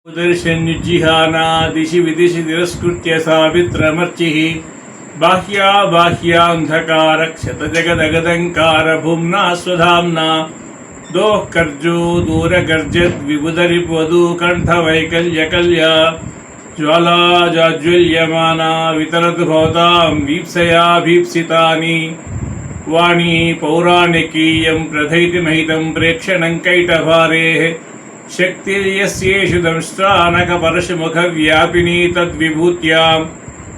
दर्शन्युज्जिहाना दिशि विदिशि तिरस्कृत्य सावित्रमर्चिः बाह्या बाह्यान्धकारक्षतजगदगदङ्कारभुम्ना स्वधाम्ना दोःकर्जो दूरगर्जद्विबुधरिपवधू कण्ठवैकल्यकल्या ज्वाला जाज्वल्यमाना वितरतु भवतां वीप्सया भीप्सितानि वाणी पौराणिकीयं प्रथैति महितं प्रेक्षणं कैटभारेः शक्तिर्यस्येषु दंष्ट्रानकपरशुमुखव्यापिनी तद्विभूत्यां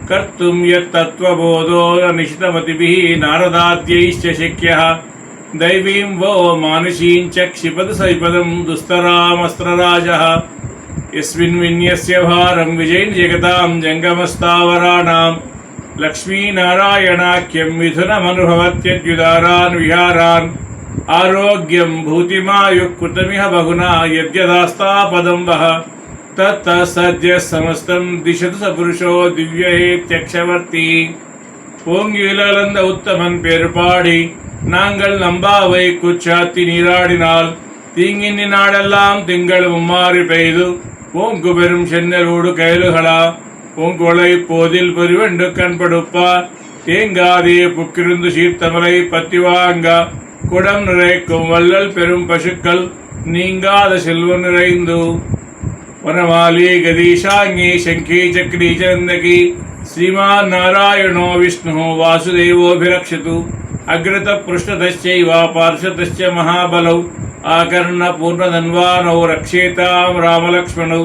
कर्तुं यत्तत्त्वबोधो निशितमतिभिः नारदाद्यैश्च शक्यः दैवीं वो मानुषीं च क्षिपतु सैपदं दुस्तरामस्त्रराजः यस्मिन् विन्यस्य भारं विजयन् जगतां जङ्गमस्तावराणां लक्ष्मीनारायणाख्यं मिथुनमनुभवत्यद्युदारान् विहारान् आरोग्यं भूतिमायुः कृतमिह बहुना यद्यदास्तापदं वः तत्तः सद्य समस्तं दिशतु सपुरुषो दिव्यहेत्यक्षवर्ती ஓங்கிலந்த உத்தமன் பெருபாடி நாங்கள் நம்பாவை குச்சாத்தி நீராடினால் தீங்கினி நாடெல்லாம் திங்கள் மும்மாறி பெய்து ஓங்கு பெரும் சென்னலோடு கயலுகளா பூங்கொலை போதில் பொறிவண்டு கண்படுப்பா தேங்காதே புக்கிருந்து சீர்த்தமலை பத்திவாங்க குடம் நிறைக்கும் வள்ளல் பெரும் பசுக்கள் நீங்காத செல்வம் நிறைந்து वनमाली गदीशांगी शंखी चक्री चंदकी श्रीमान नारायणो विष्णुः वासुदेवोऽभिरक्षतु अग्रत पृष्ठतश्चैव पार्श्वतश्च महाबलौ आकर्णपूर्णधन्वानौ रक्षेतां रामलक्ष्मणौ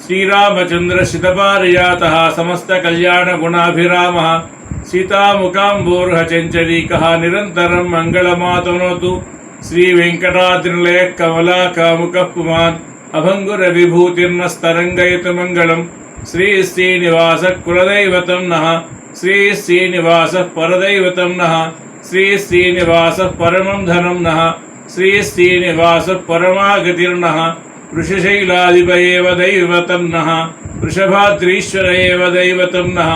श्रीरामचन्द्रश्रितपारिजातः समस्तकल्याणगुणाभिरामः सीतामुखाम्बोर्हचञ्चलीकः निरन्तरं मङ्गलमातनोतु श्रीवेङ्कटाद्रिनिलयः कमलाकामुकः पुमान् अभङ्गुरविभूतिर्नस्तरङ्गयतु मङ्गलं श्री श्रीनिवासः कुलदैवतं नः श्री श्रीनिवासः परदैवतं नः श्री श्रीनिवासः परमं धनं नः श्री श्रीनिवासः परमागतिर्नः वृषशैलाधिपयेव दैवतं नः वृषभाद्रीश्वर एव दैवतं नः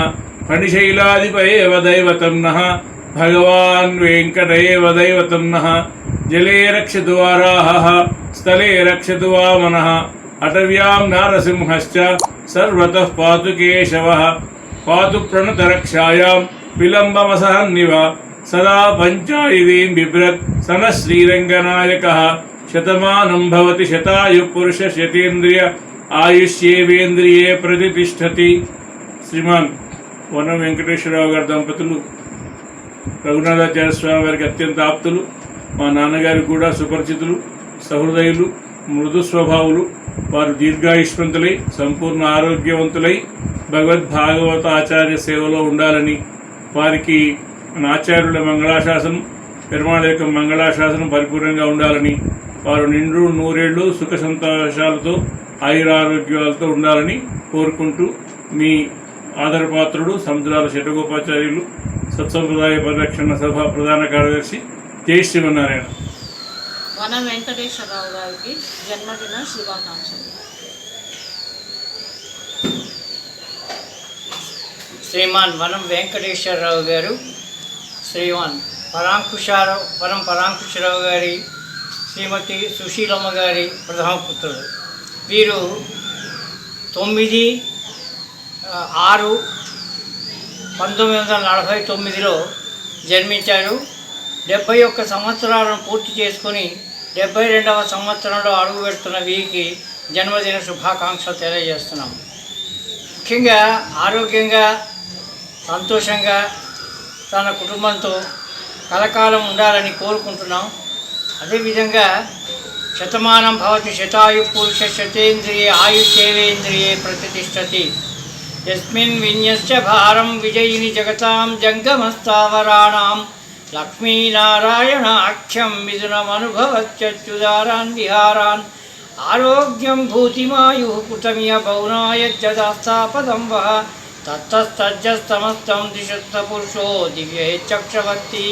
फणिशैलाधिपयेव दैवतं नः भगवान् वेङ्कट एव दैवतं नः जले रक्षतु वाराहः स्थले रक्षतु वामनः अटव्यां नारसिंहश्च सर्वतः पातु केशवः पातु प्रणतरक्षायां विलम्बमसहन्निव सदा पञ्चायतीं बिभ्रत् सनः श्रीरङ्गनायकः शतमानं भवति शतायुः पुरुषः शतेन्द्रिय आयुष्येवेन्द्रिये प्रतिष्ठति। శ్రీమాన్ వనం వెంకటేశ్వరరావు గారి దంపతులు రఘునాథాచార్య స్వామి వారికి అత్యంత ఆప్తులు, మా నాన్నగారికి కూడా సుపరిచితులు, సహృదయులు, మృదు స్వభావులు. వారు దీర్ఘాయుష్మంతులై సంపూర్ణ ఆరోగ్యవంతులై భగవద్భాగవత ఆచార్య సేవలో ఉండాలని, వారికి ఆచార్యుల మంగళాశాసనం, పెరుమాళ యొక్క మంగళాశాసనం పరిపూర్ణంగా ఉండాలని, వారు నిండు నూరేళ్లు సుఖ సంతోషాలతో ఆయురారోగ్యాలతో ఉండాలని కోరుకుంటూ మీ ఆదరపాత్రుడు సముద్రాల శటగోపాచార్యులు సత్సంప్రదాయ పరిరక్షణ సభ ప్రధాన కార్యదర్శి జై శ్రీమన్నారాయణ. వనం వెంకటేశ్వరరావు గారికి జన్మదిన శుభాకాంక్షలు. శ్రీమాన్ వనం వెంకటేశ్వరరావు గారు శ్రీమాన్ వనం పరాంకుశరావు గారి శ్రీమతి సుశీలమ్మ గారి ప్రథమ పుత్రుడు. వీరు 9/6/1949 జన్మించారు. 71 సంవత్సరాలను పూర్తి చేసుకొని 72వ సంవత్సరంలో అడుగు పెడుతున్న వీరికి జన్మదిన శుభాకాంక్షలు తెలియజేస్తున్నాం. ముఖ్యంగా ఆరోగ్యంగా సంతోషంగా తన కుటుంబంతో కలకాలం ఉండాలని కోరుకుంటున్నాం. అదేవిధంగా శతమానం భవతి శతాయు పురుష శతేంద్రియే ఆయుష్యేవేంద్రియే ప్రతిష్టతి యస్మిన్ విన్యస్య భారం విజయిని జగతాం జంగమస్థావరాణాం లక్ష్మీనారాయణాఖ్యం మిథునమనుభవత్యుదారాన్ విహారాన్ ఆరోగ్యం భూతిమాయుః కృతమిహ బౌనాయజ్జదాస్తాపదం వః తత్తస్తజ్జస్తమస్తం దిశత్త పురుషో దివ్యేచ్చక్షవర్తి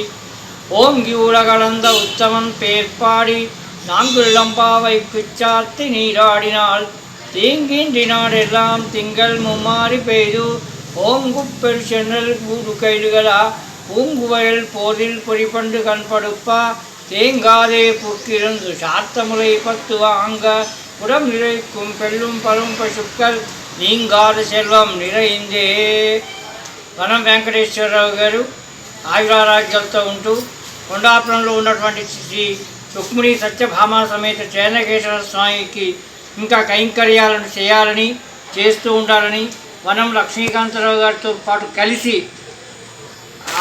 ఓం గూఢగళந்த உத்தமன் பேர்பாடி நாங்குள்ளம்பாவை குச்சாத்தி நீராடினால் தீங்கின்றி நாடெல்லாம் திங்கள் மும்மாறி பெய்து ஓங்குப்பெரு சென்னல் ஊடு கைடுகளா பூங்குவயல் போதில் பொறிப்பண்டு கண்படுப்பா தேங்காதே புக்கிருந்து சாத்தமுலை பத்து வாங்க புறம் நிறைக்கும் பெல்லும் பலும் பசுக்கள் நீங்காத செல்వం நிறைందే. వనం వెంకటేశ్వరరావు గారు ఆయురారోగ్యాలతో ఉంటూ కొండాపురంలో ఉన్నటువంటి శ్రీ రుక్మిణి సత్యభామ సమేత చేనకేశ్వర స్వామికి ఇంకా కైంకర్యాలను చేయాలని చేస్తూ ఉండాలని వనం లక్ష్మీకాంతరావు గారితో పాటు కలిసి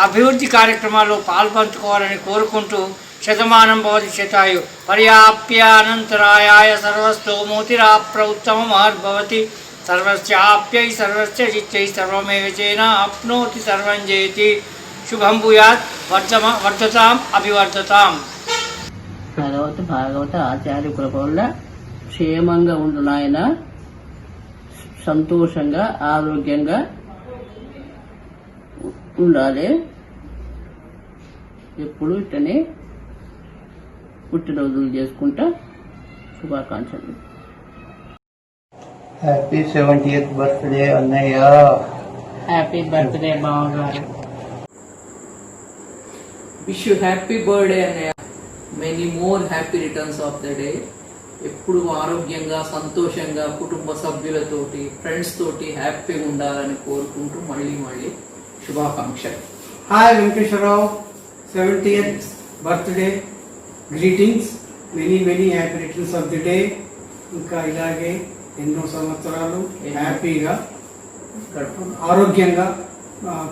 అభివృద్ధి కార్యక్రమాల్లో పాల్పంచుకోవాలని కోరుకుంటూ శతమానం భవతి శతాయు పర్యాప్యానంతరాయాయ సర్వస్తోమోతిరాప్ర ఉత్తమమార్భవతి సర్వస్యాప్యై సర్వస్య చిత్తై సర్వమేవ చేన ఆప్నోతి సర్వం జయతి. శుభం భూయాత్. వర్ధతాం అభివర్ధతాం. భాగవత ఆచార్య కృప వల్ల క్షేమంగా ఉండు నాయన, సంతోషంగా ఆరోగ్యంగా ఉండాలి. ఎప్పుడు ఇట్టనే పుట్టినరోజులు చేసుకుంటా. శుభాకాంక్షలు. హ్యాపీ 70th బర్త్డే అన్నయ్య. హ్యాపీ బర్త్డే బావగారు. విష్ యూ హ్యాపీ బర్త్డే అన్నయ్య. Many more happy returns of the day. ఎప్పుడు ఆరోగ్యంగా సంతోషంగా కుటుంబ సభ్యులతోటి ఫ్రెండ్స్ తోటి హ్యాపీగా ఉండాలని కోరుకుంటూ మళ్ళీ శుభాకాంక్షలు. Hi Venkateswararao, 70th birthday greetings. Many happy returns of the day. ఇంకా ఇలాగే ఎన్నో సంవత్సరాలు హ్యాపీగా ఆరోగ్యంగా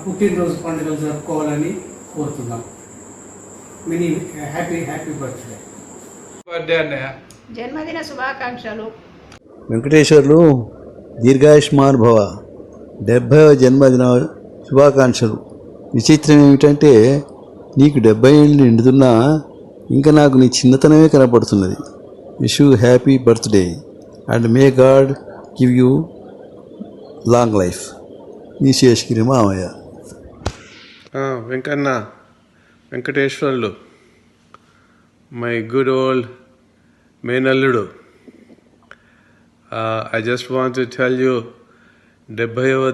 పుట్టినరోజు పండుగలు జరుపుకోవాలని కోరుతున్నాం. Many happy birthday. జన్మదిన శుభాకాంక్షలు. వెంకటేశ్వర్లు దీర్ఘాయుష్మాన్ భవ. 70వ జన్మదిన శుభాకాంక్షలు. విచిత్రం ఏమిటంటే నీకు 70 ఏళ్ళు నిండుతున్నా ఇంకా నాకు నీ చిన్నతనమే కనపడుతున్నది. Wish you happy birthday and may God give you long life. నీ శేషగిరి మామయ్య. Venkanna Venkateswarlu, my good old మేనల్లుడు, I just want to tell you 70వ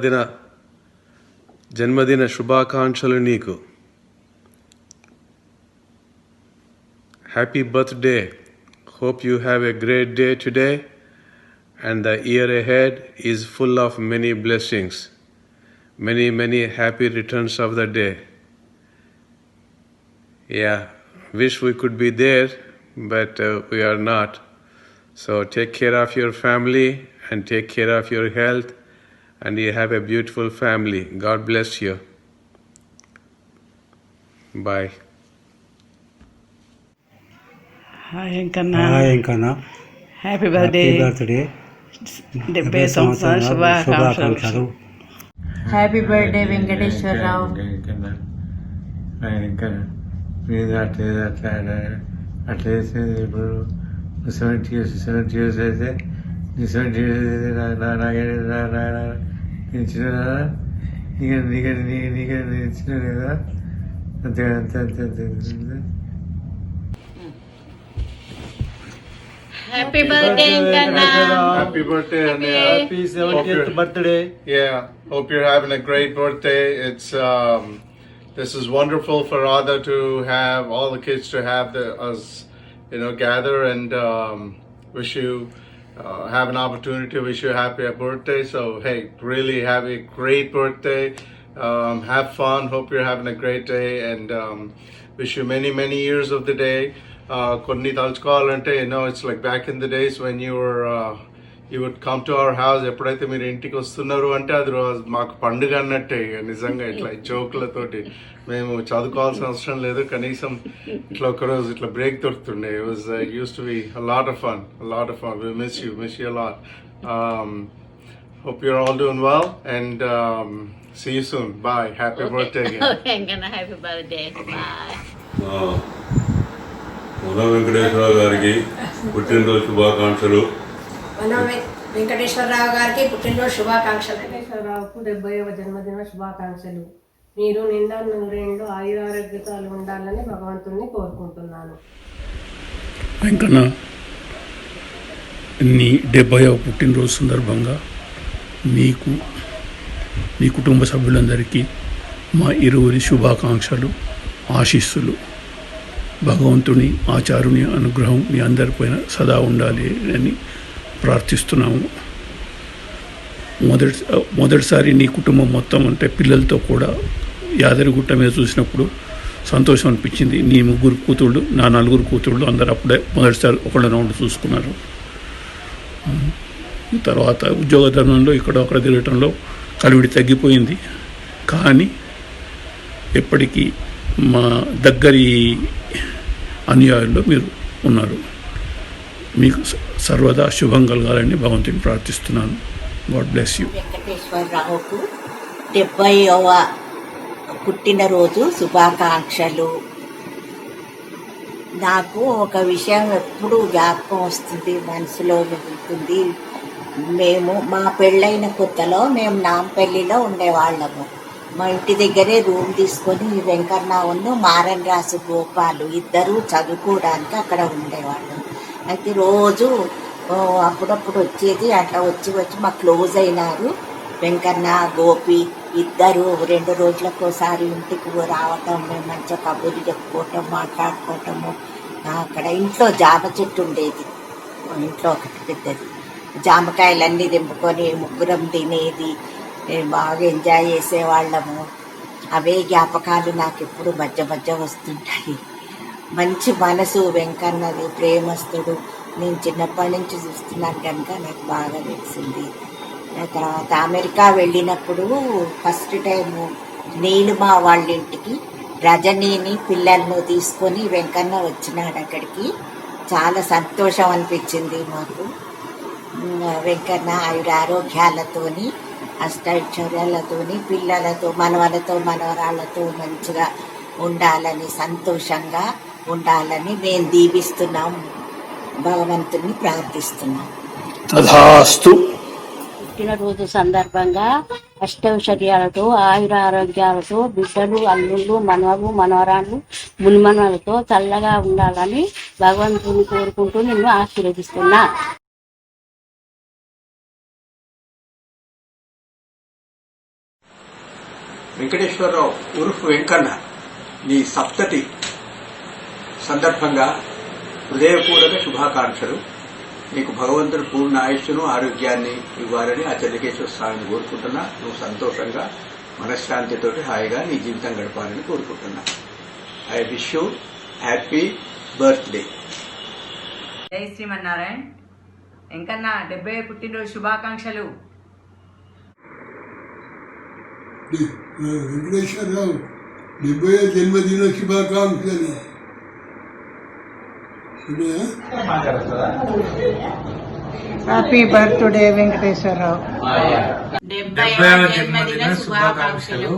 జన్మదిన శుభాకాంక్షలు నీకు. Happy birthday. Hope you have a great day today and the year ahead is full of many blessings. Many happy returns of the day. Yeah, wish we could be there, but we are not. So take care of your family and take care of your health, and you have a beautiful family. God bless you. Bye. Hi Venkanna. Happy birthday. 70 సంవత్సరాల శుభాకాంక్షలు. Happy birthday Venkateswararao. మీరు అట్లా చేసేది ఇప్పుడు 70 years అయితే 70 years అయితే నేను చిన్న నీకు చిన్న కదా. అంతే. Happy birthday Happy birthday, Anaya. Happy 70th birthday. Yeah, hope you're having a great birthday. It's this is wonderful for Radha to have all the kids to have us, gather and wish you have an opportunity to wish you a happy birthday. So hey, really have a great birthday. Have fun. Hope you're having a great day and wish you many years of the day. కొన్ని తలుచుకోవాలంటే it's like back in the days when you would come to our house. ఎప్పుడైతే మీరు ఇంటికి వస్తున్నారు అంటే అది మాకు పండుగ అన్నట్టే. నిజంగా ఇట్లా జోకులతోటి మేము చదువుకోవాల్సిన అవసరం లేదు. కనీసం ఇట్లా ఒకరోజు ఇట్లా break దొరుకుతుండే. It was used to be a lot of fun. We miss you a lot. Hope you're all doing well and see you soon. Bye. Happy birthday again. Happy birthday. Bye. Vanam Venkateswararao గారికి పుట్టినరోజు శుభాకాంక్షలు. వెంకటేశ్వరరావు గారికి పుట్టినరోజు శుభాకాంక్షలు. వెంకటేశ్వరరావుకు 70వ జన్మదిన శుభాకాంక్షలు. మీరు నిండా నూరేళ్ళు ఆయురారోగ్యతలు ఉండాలని భగవంతుణ్ణి కోరుకుంటున్నాను. వెంకన్న, నీ 70వ పుట్టినరోజు సందర్భంగా మీకు మీ కుటుంబ సభ్యులందరికీ మా ఇరువురి శుభాకాంక్షలు, ఆశీస్సులు. భగవంతుని ఆచారుని అనుగ్రహం మీ అందరిపైన సదా ఉండాలి అని ప్రార్థిస్తున్నాము. మొదటిసారి నీ కుటుంబం మొత్తం అంటే పిల్లలతో కూడా యాదగిరిగుట్ట మీద చూసినప్పుడు సంతోషం అనిపించింది. నీ 3 కూతుళ్ళు, నా 4 కూతుళ్ళు అందరూ అప్పుడే మొదటిసారి ఒకళ్ళ రౌండ్ చూసుకున్నారు. తర్వాత ఉద్యోగ ధర్మంలో ఇక్కడ ఒకడ తిరగటంలో కలివిడి తగ్గిపోయింది. కానీ ఎప్పటికీ మా దగ్గరి అనుయాయుల్లో మీరు ఉన్నారు. మీకు సర్వదా శుభం కలగాలని భగవంతుని ప్రార్థిస్తున్నాను. God bless you. వెంకటేశ్వరరావుకు 70వ పుట్టినరోజు శుభాకాంక్షలు. నాకు ఒక విషయం ఎప్పుడు జ్ఞాపకం వస్తుంది, మనసులో ఉంటుంది. మేము మా పెళ్ళైన కొత్తలో మేము నాంపల్లిలో ఉండేవాళ్ళము. మా ఇంటి దగ్గరే రూమ్ తీసుకొని వెంకన్నను మారన్ రాసు గోపాలు ఇద్దరు చదువుకోవడానికి అక్కడ ఉండేవాళ్ళం. అయితే రోజు అప్పుడప్పుడు వచ్చేది. అట్లా వచ్చి మా క్లోజ్ అయినారు. వెంకన్న, గోపి ఇద్దరు 2 రోజులకోసారి ఇంటికి రావటం, మేము మంచిగా కబుర్లు చెప్పుకోవటం, మాట్లాడుకోవటము. అక్కడ ఇంట్లో జామ చెట్టు ఉండేది, ఇంట్లో ఒకటి పెద్దది. జామకాయలన్నీ దింపుకొని ముగ్గురం తినేది, బాగా ఎంజాయ్ చేసేవాళ్ళము. అవే జ్ఞాపకాలు నాకు ఎప్పుడు మధ్య వస్తుంటాయి. మంచి మనసు వెంకన్నది, ప్రేమస్తుడు. నేను చిన్నప్పటి నుంచి చూస్తున్నాను కనుక నాకు బాగా తెలిసింది. తర్వాత అమెరికా వెళ్ళినప్పుడు ఫస్ట్ టైము నేను మా వాళ్ళ ఇంటికి రజనీని పిల్లలను తీసుకొని వెంకన్న వచ్చినాడు అక్కడికి. చాలా సంతోషం అనిపించింది మాకు. వెంకన్న ఆయురారోగ్యాలతోని, అష్టైశ్వర్యాలతోని, పిల్లలతో, మనవలతో, మనవరాళ్ళతో మంచిగా ఉండాలని, సంతోషంగా ఉండాలని మేము దీవిస్తున్నాం, భగవంతుని ప్రార్థిస్తున్నాం. తథాస్తు. పుట్టినరోజు సందర్భంగా అష్టైశ్వర్యాలతో, ఆయుర ఆరోగ్యాలతో, బిడ్డలు, అల్లుళ్ళు, మనవలు, మనవరాళ్ళు, మునిమనవలతో చల్లగా ఉండాలని భగవంతుని కోరుకుంటూ నిన్ను ఆశీర్వదిస్తున్నా. వెంకటేశ్వరరావు ఉరుఫ్ వెంకన్న నీ సప్తతి సందర్భంగా హృదయపూర్వక శుభాకాంక్షలు. నీకు భగవంతుడు పూర్ణ ఆయుష్ను, ఆరోగ్యాన్ని ఇవ్వాలని ఆ చెన్నకేశ్వర స్వామిని కోరుకుంటున్నా. నువ్వు సంతోషంగా, మనశ్శాంతితోటి హాయిగా నీ జీవితం గడపాలని కోరుకుంటున్నా. I wish you happy birthday. జై శ్రీమన్నారాయణ. వెంకన్న 70 పుట్టినరోజు శుభాకాంక్షలు. వెంకటేశ్వరరావు 70వ జన్మదిన శుభాకాంక్షలు. Happy birthday Venkateswararao. 70వ జన్మదిన శుభాకాంక్షలు.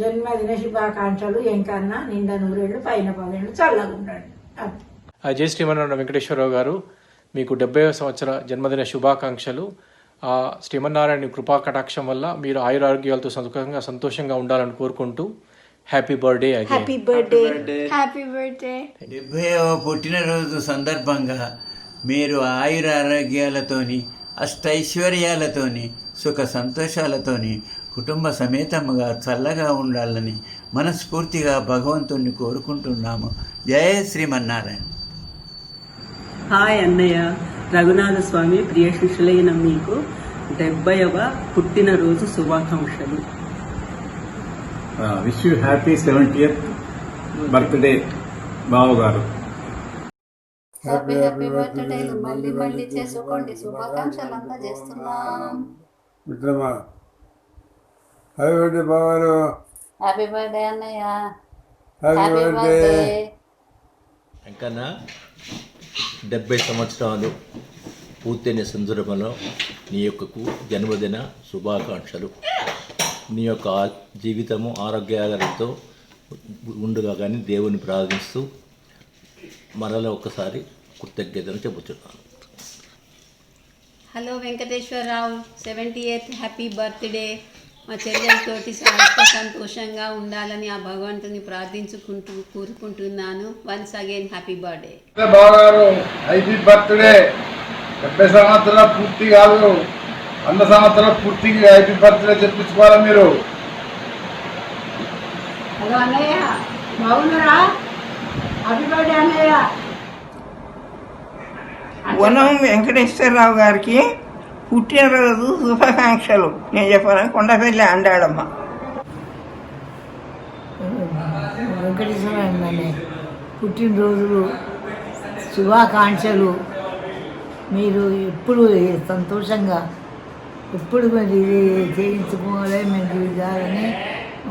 జన్మదిన శుభాకాంక్షలు వెంకన్న. నిండా 100 పైన 10 చల్లగా ఉండండి. జై శ్రీమన్నారాయణ వెంకటేశ్వరరావు గారు, మీకు 70వ సంవత్సర జన్మదిన శుభాకాంక్షలు. ఆ శ్రీమన్నారాయణ కృపా కటాక్షం వల్ల మీరు ఆయురారోగ్యాలతో సుఖంగా, సంతోషంగా ఉండాలని కోరుకుంటూ happy birthday. Happy birthday. Happy birthday. 70వ పుట్టినరోజు సందర్భంగా మీరు ఆయుర ఆరోగ్యాలతోని, అష్టైశ్వర్యాలతోని, సుఖ సంతోషాలతోని కుటుంబ సమేతముగా చల్లగా ఉండాలని మనస్ఫూర్తిగా భగవంతుణ్ణి కోరుకుంటున్నాము. జయ శ్రీమన్నారాయణ. హాయ్ అన్నయ్య, రఘునాథ స్వామి ప్రియ శిష్యులైన మీకు 70వ పుట్టినరోజు శుభాకాంక్షలు. Wish you happy 70th birthday బావగారు. Happy birthday. మళ్ళీ చేసుకోండి. శుభాకాంక్షలు అంతా చేస్తున్నాం. మిత్రమా, హ్యాపీ బర్త్డే బావగారు. హ్యాపీ బర్త్డే అన్నయ్య. Happy birthday. వెంకన్న 70 సంవత్సరాలు పూర్తయిన సందర్భంలో నీ యొక్క జన్మదిన శుభాకాంక్షలు. నీ యొక్క జీవితము ఆరోగ్యాలతో ఉండుగా కానీ దేవుని ప్రార్థిస్తూ మరలా ఒక్కసారి కృతజ్ఞతలు చెబుతున్నాను. Hello Venkateswararao, 78th happy birthday. మా చెల్లెలతోటి సంతోషంగా ఉండాలని ఆ భగవంతుని ప్రార్థించుకుంటూ కోరుకుంటున్నాను. Once again happy birthday. బావగారు హ్యాపీ బర్త్డే. 70 సంవత్సరాల పూర్తి కాదు, 100 సంవత్సరాల పూర్తికి హ్యాపీ బర్త్డే చెప్పించుకోవాలా మీరు. హలో అన్నయ్య, బాగున్నారా? హ్యాపీ బర్త్డే అన్నయ్య. వనం వెంకటేశ్వరరావు గారికి పుట్టినరోజు శుభాకాంక్షలు. నేను చెప్పాను కొండపల్లి అండాడమ్మ. వెంకటేశ్వర అమ్మనే పుట్టినరోజులు శుభాకాంక్షలు. మీరు ఎప్పుడు సంతోషంగా ఎప్పుడు మరి చేయించుకోవాలి, మేము తిరగాలని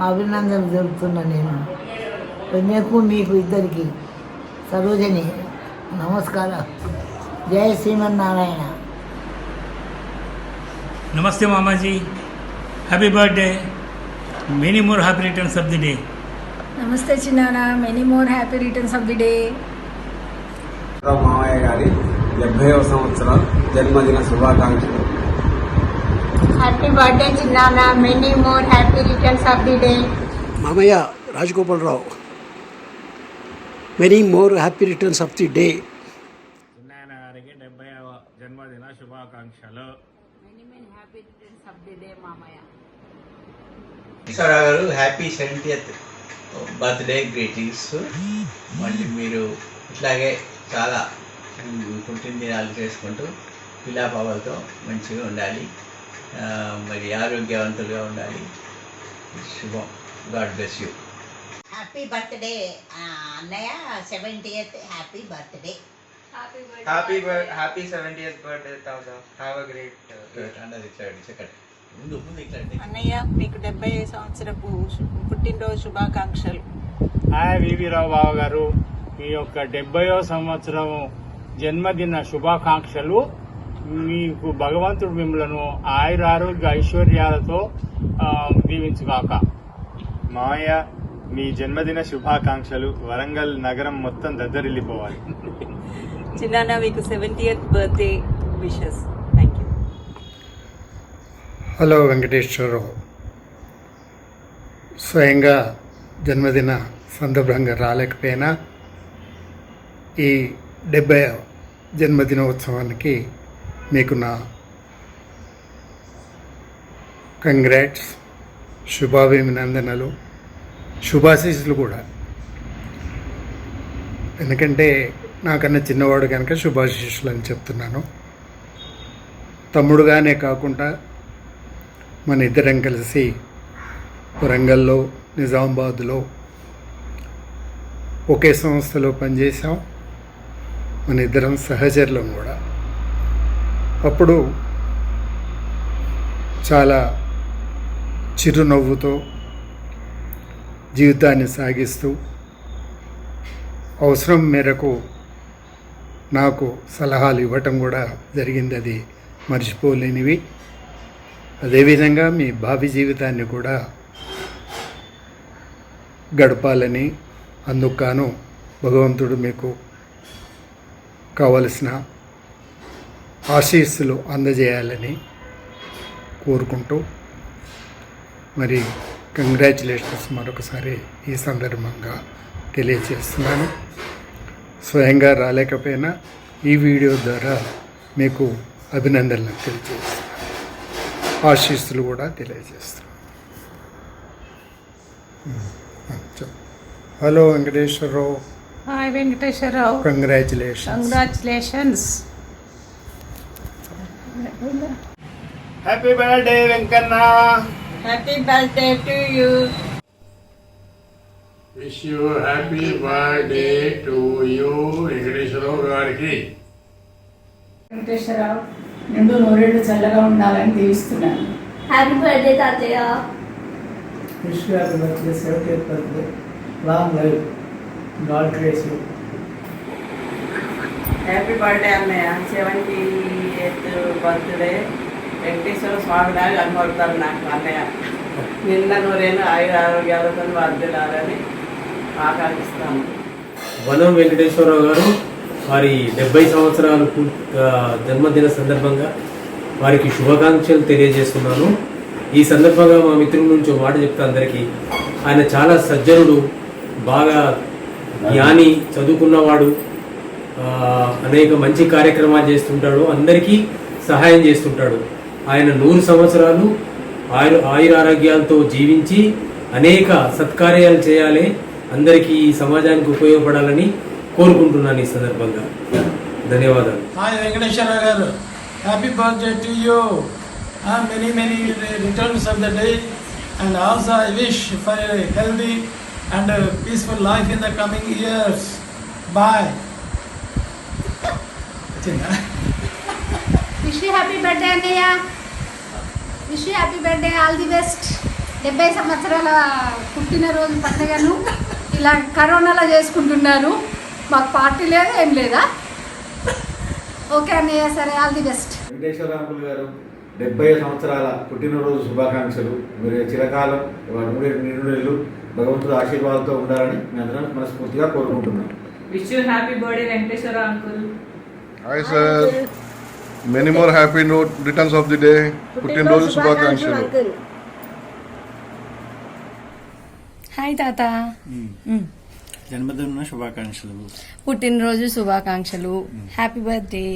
అభినందనలు జరుపుతున్నా. నేను కన్యకు మీకు ఇద్దరికి సరోజని నమస్కారం. జయ Srimannarayana. Namaste Mamaji, happy birthday, many more happy returns of the day. Namaste Chinana, many more happy returns of the day. మామయ్య గారి 70వ సంవత్సరం జన్మదిన శుభాకాంక్షలు. Happy birthday Chinana, many more happy returns of the day. మామయ్య Rajagopala Rao, many more happy returns of the day. చిన్నాయన గారికి 70వ జన్మదిన శుభాకాంక్షలు. గారు హ్యాపీ 70th బర్త్డే గ్రీటింగ్స్. మళ్ళీ మీరు ఇట్లాగే చాలా పుట్టినదినాలు చేసుకుంటూ పిల్లాపాపలతో మంచిగా ఉండాలి, మరి ఆరోగ్యవంతులుగా ఉండాలి. శుభం. God bless you. Happy birthday అన్నయ్య, 70th happy birthday. Happy 70th birthday తాత. హ్యావ్ అ గ్రేట్ అన్నది ఇట్లా ముందు అన్నయ్య మీకు 70వ సంవత్సరపు పుట్టినరోజు శుభాకాంక్షలు. హాయ్ వివిరావు బావ గారు, మీ యొక్క 70వ సంవత్సరం జన్మదిన శుభాకాంక్షలు. మీకు భగవంతుడు మిమ్మలను ఆయుర ఆరోగ్య ఐశ్వర్యాలతో దీవించుగాక. మామయ్య మీ జన్మదిన శుభాకాంక్షలు. వరంగల్ నగరం మొత్తం దద్దరిల్లిపోవాలి. చిన్న మీకు 70th birthday wishes. Thank you. Hello Venkateswararao, స్వయంగా జన్మదిన సందర్భంగా రాలేకపోయినా ఈ 70వ జన్మదినోత్సవానికి మీకు నా కంగ్రాట్స్, శుభాభినందనలు, శుభాశీస్సులు కూడా. ఎందుకంటే నాకన్నా చిన్నవాడు కనుక శుభాశీస్సులు అని చెప్తున్నాను. తమ్ముడుగానే కాకుండా మన ఇద్దరం కలిసి వరంగల్లో, నిజామాబాద్లో ఒకే సంస్థలో పనిచేసాం. మన ఇద్దరం సహచరులం కూడా. అప్పుడు చాలా చిరునవ్వుతో జీవితాన్ని సాగిస్తూ అవసరం మేరకు నాకు సలహాలు ఇవ్వటం కూడా జరిగింది. అది మర్చిపోలేనివి. అదేవిధంగా మీ భావి జీవితాన్ని కూడా గడపాలని, అందుకు గాను భగవంతుడు మీకు కావలసిన ఆశీస్సులు అందజేయాలని కోరుకుంటూ మరి కంగ్రాచులేషన్స్ మరొకసారి ఈ సందర్భంగా తెలియజేస్తున్నాను. స్వయంగా రాలేకపోయినా ఈ వీడియో ద్వారా మీకు అభినందనలు తెలియజేస్తున్నాను, ఆశీస్సులు కూడా తెలియజేస్తున్నాను. Hello Venkateswararao. Hi Venkateswararao. Congratulations. Happy birthday Venkanna. Happy birthday to you. Wish you happy birthday to you Venkateswararao గారికి. వెంకటేశ్వరరావు నిండు నూరేళ్ళు చల్లగా ఉండాలని దీవిస్తున్నాను. హ్యాపీ బర్త్డే తాతయ్య. Wish you happy birthday, 70th birthday, long life, God grace you. Happy birthday అన్నయ్య, 70th బర్త్డే. వెంకటేశ్వర స్వామి లాగా కనబడతారు నాకు అన్నయ్య. నిన్న నూరేళ్ళు ఆయుర ఆరోగ్యాలతో వర్ధిల్లాలని ఆకాంక్షిస్తాను. వనం వెంకటేశ్వరరావు గారు వారి 70 సంవత్సరాలు జన్మదిన సందర్భంగా వారికి శుభాకాంక్షలు తెలియజేస్తున్నాను. ఈ సందర్భంగా మా మిత్రుల నుంచి ఒక మాట చెప్తా అందరికీ. ఆయన చాలా సజ్జనుడు, బాగా జ్ఞాని, చదువుకున్నవాడు, అనేక మంచి కార్యక్రమాలు చేస్తుంటాడు, అందరికీ సహాయం చేస్తుంటాడు. ఆయన 100 సంవత్సరాలు ఆయురారోగ్యాలతో జీవించి అనేక సత్కార్యాలు చేయాలి, అందరికీ ఈ సమాజానికి ఉపయోగపడాలని కోరుకుంటున్నాను ఈ సందర్భంగా. ధన్యవాదాలు. హాయ్ వెంకటేశ్వరరావు గారు, happy birthday to you. Many many returns of the day and also I wish for a healthy and peaceful life in the coming years. Bye. Wish you happy birthday అన్నయ్య. Wish you happy birthday, all the best. 70 సంవత్సరాల పుట్టినరోజు పండుగను ఇలా కరోనాలో చేసుకుంటున్నారు. మాకు party లేదా ఏం లేదా? ఓకే అన్నయ్య, సరే, all the best. Venkateswara uncle గారు 70 సంవత్సరాల పుట్టినరోజు శుభాకాంక్షలు. మీరు చిరకాలం నిండు భగవంతుడు ఆశీర్వాదంతో ఉండాలని మేము అందరం మనస్ఫూర్తిగా కోరుకుంటున్నాం. Wish you happy birthday Venkateswara uncle. Hi sir, many more happy returns of the day. పుట్టినరోజు శుభాకాంక్షలు. హాయ్ తాత, జన్మదిన శుభాకాంక్షలు. పుట్టినరోజు శుభాకాంక్షలు. Happy birthday.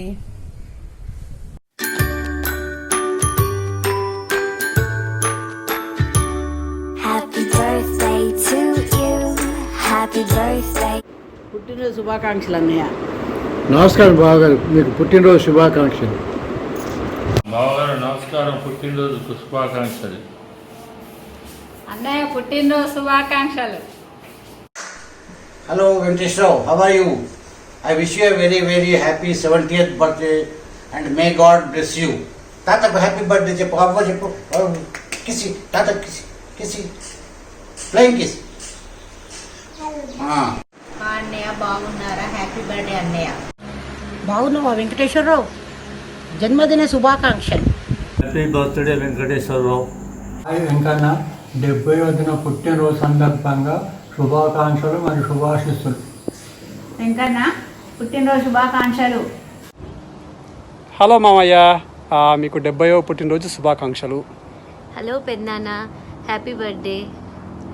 పుట్టినరోజు శుభాకాంక్షలు అన్నయ్య. నమస్కారం బావగారు, మీకు పుట్టినరోజు శుభాకాంక్షలు. బావగారు నమస్కారం, పుట్టినరోజు శుభాకాంక్షలు. అన్నయ్య పుట్టినరోజు శుభాకాంక్షలు. Hello Venkateshwar, how are you? I wish you a very very happy 70th birthday and may God bless you. Tata happy birthday చెప్పు, అవ్వ చెప్పు, కిసి తాత, కిసి కిసి, ఫ్లయింగ్ కిస్. అన్నయ్య బాగున్నారా? హ్యాపీ బర్త్డే అన్నయ్య. బాగున్నావా వెంకటేశ్వరరావు? జన్మదిన శుభాకాంక్షలు. Happy birthday Venkateswararao. Hi Venkanna, 70వ పుట్టినరోజు సందర్భంగా శుభాకాంక్షలు మరియు శుభాశిస్సులు. వెంకన్న పుట్టినరోజు శుభాకాంక్షలు. హలో మామయ్య, మీకు 70వ పుట్టినరోజు శుభాకాంక్షలు. హలో పెద్దనాన్న, హ్యాపీ బర్త్డే.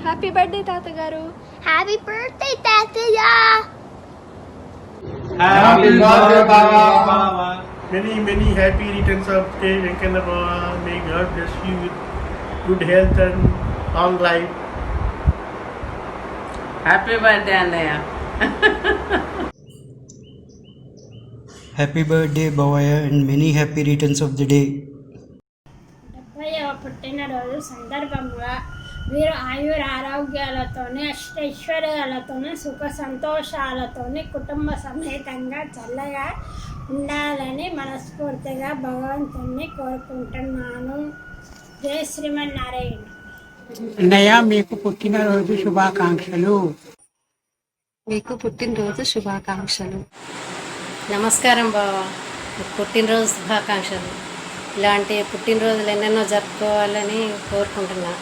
హ్యాపీ బర్త్డే తాతగారు. హ్యాపీ బర్త్డే తాతయ్య. హ్యాపీ బర్త్డే బావా. Many happy returns of the day Venkana Baba. May God bless you with good health and long life. Happy birthday అన్నయ్య. హ్యాపీ బర్త్డే బావయ్య and many happy returns of the day. 70వ పుట్టినరోజు సందర్భంగా మీరు ఆయుర ఆరోగ్యాలతోనే అష్టైశ్వర్యాలతోనే సుఖ సంతోషాలతోనే కుటుంబ సమేతంగా చల్లగా ఉండాలని మనస్ఫూర్తిగా భగవంతుని కోరుకుంటున్నాను. జై శ్రీమన్నారాయణ. అన్నయ్య మీకు పుట్టినరోజు శుభాకాంక్షలు. మీకు పుట్టినరోజు శుభాకాంక్షలు. నమస్కారం బావా, పుట్టినరోజు శుభాకాంక్షలు. ఇలాంటి పుట్టినరోజులు ఎన్నెన్నో జరుపుకోవాలని కోరుకుంటున్నా.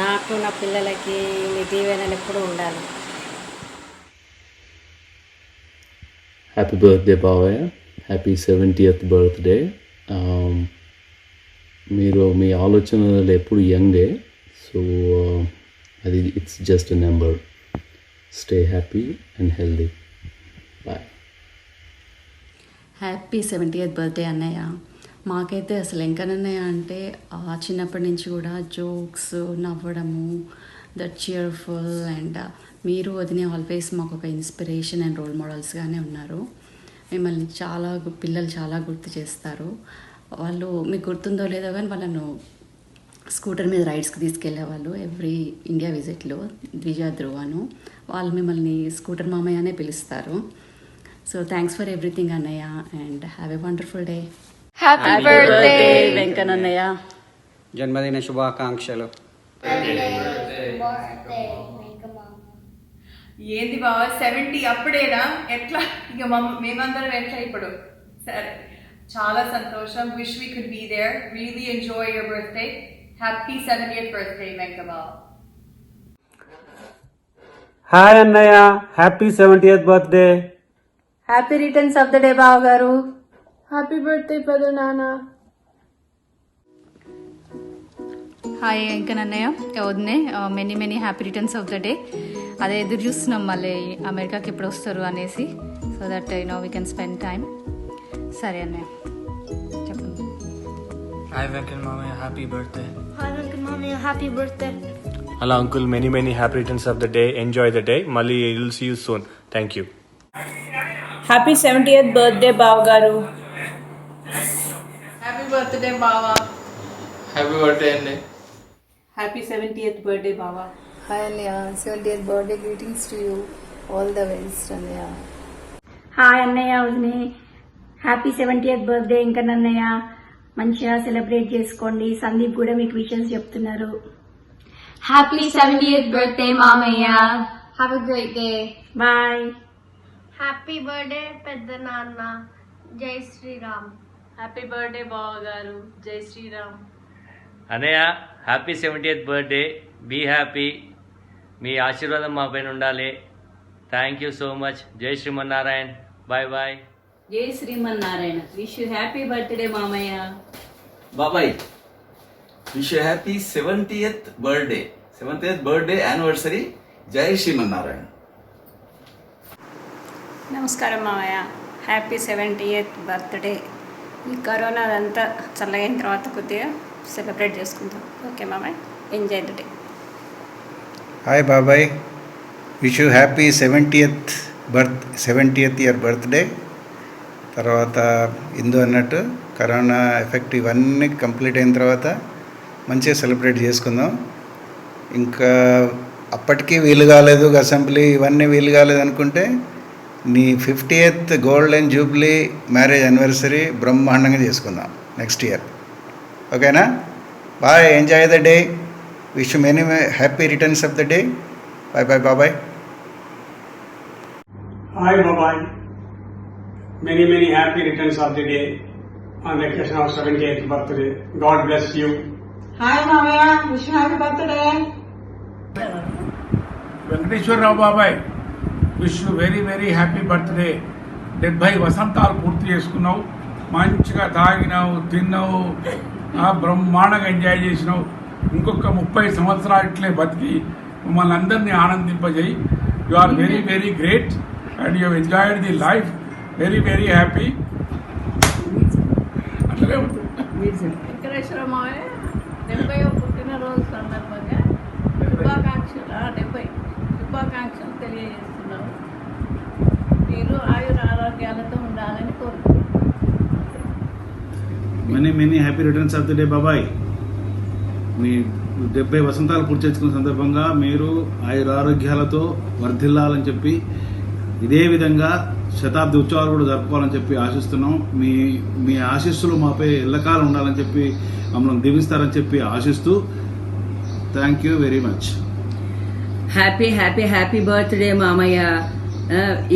నాకు నా పిల్లలకి మీ దీవెనలు ఎప్పుడూ ఉండాలి. హ్యాపీ బర్త్డే బావయ్య, హ్యాపీ 70th బర్త్డే. మీరు మీ ఆలోచనలు ఎప్పుడు యంగే, సో అది it's just a number. Stay happy and healthy. Bye. Happy 70th birthday అన్నయ్య. మాకైతే అసలు వెంకన్నయ్య అంటే చిన్నప్పటి నుంచి కూడా జోక్స్, నవ్వడము, దట్ చియర్ఫుల్, అండ్ మీరు వదిన ఆల్వేస్ మాకు ఒక ఇన్స్పిరేషన్ అండ్ రోల్ మోడల్స్గానే ఉన్నారు. మిమ్మల్ని పిల్లలు చాలా గుర్తు చేస్తారు. వాళ్ళు మీకు గుర్తుందో లేదో కానీ వాళ్ళను స్కూటర్ మీద రైడ్స్కి తీసుకెళ్లేవాళ్ళు ఎవ్రీ ఇండియా విజిట్లో. ద్విజ ధ్రువను వాళ్ళు మిమ్మల్ని స్కూటర్ మామయ్య అనే పిలుస్తారు. సో థ్యాంక్స్ ఫర్ ఎవ్రీథింగ్ అన్నయ్య and have a wonderful day. Happy birthday వెంకన్నయ్య. జన్మదిన శుభాకాంక్షలు. ఏంది బావా 70 అప్పుడేనా? ఎట్లా ఇక మేమందరం ఎట్లా ఇప్పుడు? సరే, చాలా సంతోషం. Wish we could be there. Really enjoy your birthday. Happy 70th birthday వెంకబావ. హాయ్ అన్నయ్య, happy 70th birthday. Happy returns of the day బావ గారు. హ్యాపీ బర్త్డే పెద్ద నాన్న. హాయ్ వెంకన్నయ్య, వదినే, many many happy returns of the day. అదే ఎదురు చూస్తున్నాం మళ్ళీ అమెరికాకి ఎప్పుడు వస్తారు అనేసి, so that we can spend time. సరే అన్నయ్య చెప్పండి. హాయ్ వెంకన్న మామయ్య, హ్యాపీ బర్త్డే. హాయ్ వెంకన్న మామయ్య, happy birthday. Hello uncle, many happy returns of the day. Enjoy the day. మళ్ళీ will see you soon. Thank you. Happy 70th birthday బావగారు. Happy birthday బావా. Happy birthday అండి. Happy 70th birthday బావా. Hi అన్నయ్య, 70th birthday greetings to you. All the best అన్నయ్య. Hi అన్నయ్య, వదినే. Happy 70th birthday ఇంకనన్నయ్య. మంచిగా సెలబ్రేట్ చేసుకోండి. సందీప్ కూడా మీకు విషెస్ చెప్తున్నారు. హ్యాపీ 70th బర్త్డే మామయ్య. Have a great day. Bye. Happy birthday పెద్ద నాన్న. జై శ్రీరామ్. హ్యాపీ బర్త్డే బావగారు. జై శ్రీరామ్. అన్నయ్య happy 70th birthday. Be happy. మీ ఆశీర్వాదం మా పైన ఉండాలి. Thank you so much. జై శ్రీమన్నారాయణ. Bye bye. జై Srimannarayana. Wish you happy birthday మామయ్య. బాబాయ్ wish you happy 70th birthday, 70th birthday anniversary. జై శ్రీమన్నారాయణ. నమస్కారం మామయ్య. Happy 70th birthday. ఈ కరోనా అంతా చల్లగైన తర్వాత కొద్దిగా సెలబ్రేట్ చేసుకుందాం. ఓకే మామయ్య, ఎంజాయ్ ద డే. హాయ్ బాబాయ్, wish you happy 70th year birthday. తర్వాత ఇందు అన్నట్టు కరోనా ఎఫెక్ట్ ఇవన్నీ కంప్లీట్ అయిన తర్వాత మంచిగా సెలబ్రేట్ చేసుకుందాం. ఇంకా అప్పటికీ వీలు కాలేదు, అసెంబ్లీ ఇవన్నీ వీలు కాలేదు అనుకుంటే నీ 50th golden Jubilee marriage anniversary బ్రహ్మాండంగా చేసుకుందాం నెక్స్ట్ ఇయర్. ఓకేనా? Bye, enjoy the day. Wish many happy returns of the day. Bye bye బాబాయ్. Hi bye-bye. Many happy returns of the day on the occasion of 70th birthday. God bless you. Hi మామయ్య, wish you happy birthday. Venkateswararao బాబాయ్, wish you very happy birthday. 70 వసంతాలు పూర్తి చేసుకున్నావు. మంచిగా తాగినావు, తిన్నావు, బ్రహ్మాండంగా enjoy చేసినావు. ఇంకొక 30 సంవత్సరాలు ఇట్లే బతికి మమ్మల్ని అందరినీ ఆనందింపజేయి. You are very great and you have enjoyed the life. Very happy. అట్లనే ఉంటుంది. వెంకటేశ్వర మామయ్య 70వ పుట్టినరోజు సందర్భంగా శుభాకాంక్షలు తెలియజేస్తున్నాము. మీరు ఆయుర ఆరోగ్యాలతో ఉండాలని కోరుకుంటున్నాను. Many happy returns of the day బాబాయ్. మీ 70 వసంతాలు పూర్తి చేసుకున్న సందర్భంగా మీరు ఆయురారోగ్యాలతో వర్ధిల్లాలని చెప్పి, ఇదే విధంగా శతాబ్ది ఉత్సవాలు కూడా జరుపుకోవాలని చెప్పి ఆశిస్తున్నాం. మీ ఆశీస్సులు మాపై ఎల్లకాలం ఉండాలని చెప్పి మమ్మల్ని దీవిస్తారని చెప్పి ఆశిస్తూ thank you very much. Happy birthday మామయ్య.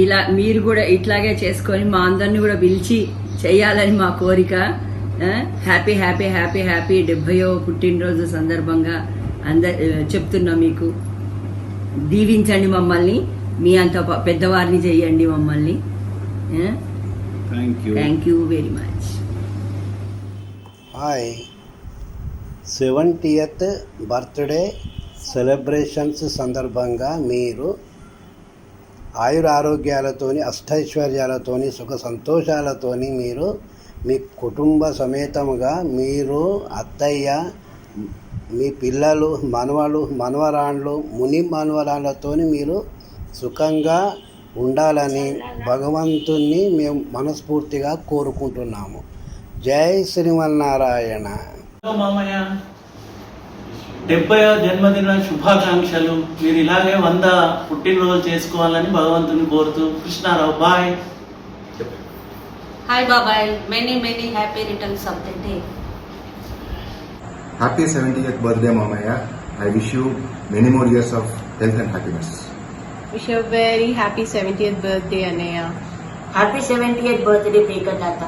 ఇలా మీరు కూడా ఇట్లాగే చేసుకొని మా అందరినీ కూడా పిలిచి చెయ్యాలని మా కోరిక. హ్యాపీ 70వ పుట్టినరోజు సందర్భంగా చెప్తున్నా. మీకు దీవించండి మమ్మల్ని, మీ అంత పెద్దవారిని చెయ్యండి మమ్మల్ని. Thank you very much. Hi, 70th birthday celebrations సందర్భంగా మీరు ఆయురారోగ్యాలతోని, అష్టైశ్వర్యాలతోని, సుఖ సంతోషాలతోని మీరు మీ కుటుంబ సమేతముగా మీరు, అత్తయ్య, మీ పిల్లలు, మనవలు, మనవరాండ్లు, ముని మనవరాళ్ళతోని మీరు సుఖంగా ఉండాలని భగవంతుణ్ణి మేము మనస్ఫూర్తిగా కోరుకుంటున్నాము. జై శ్రీమన్నారాయణ. మామయ్య 70వ జన్మదిన శుభాకాంక్షలు. మీరు ఇలాగే 100 పుట్టినరోజు చేసుకోవాలని భగవంతుని కోరుతూ కృష్ణారావు. బాయ్. హాయ్ బాబాయ్, many happy returns of the day. Happy 70th birthday Mamaya. I wish you many more years of health and happiness. Wish you a very happy 70th birthday Anaya. Happy 70th birthday పేక తాత.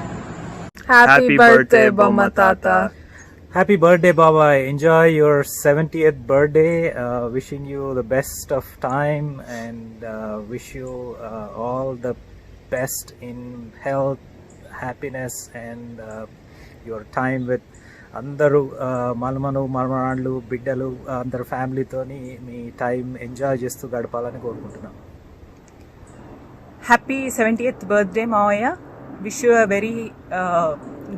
Happy birthday Bomma Tata. Happy birthday Baba. Enjoy your 70th birthday. Wishing you the best of time and wish you all the best in health, happiness and your time with అందరూ మనమరాళ్ళు, బిడ్డలు, అందరు ఫ్యామిలీతోని మీ time enjoy చేస్తూ గడపాలని కోరుకుంటున్నాను. Happy 70th birthday Mavaya. Wish you a very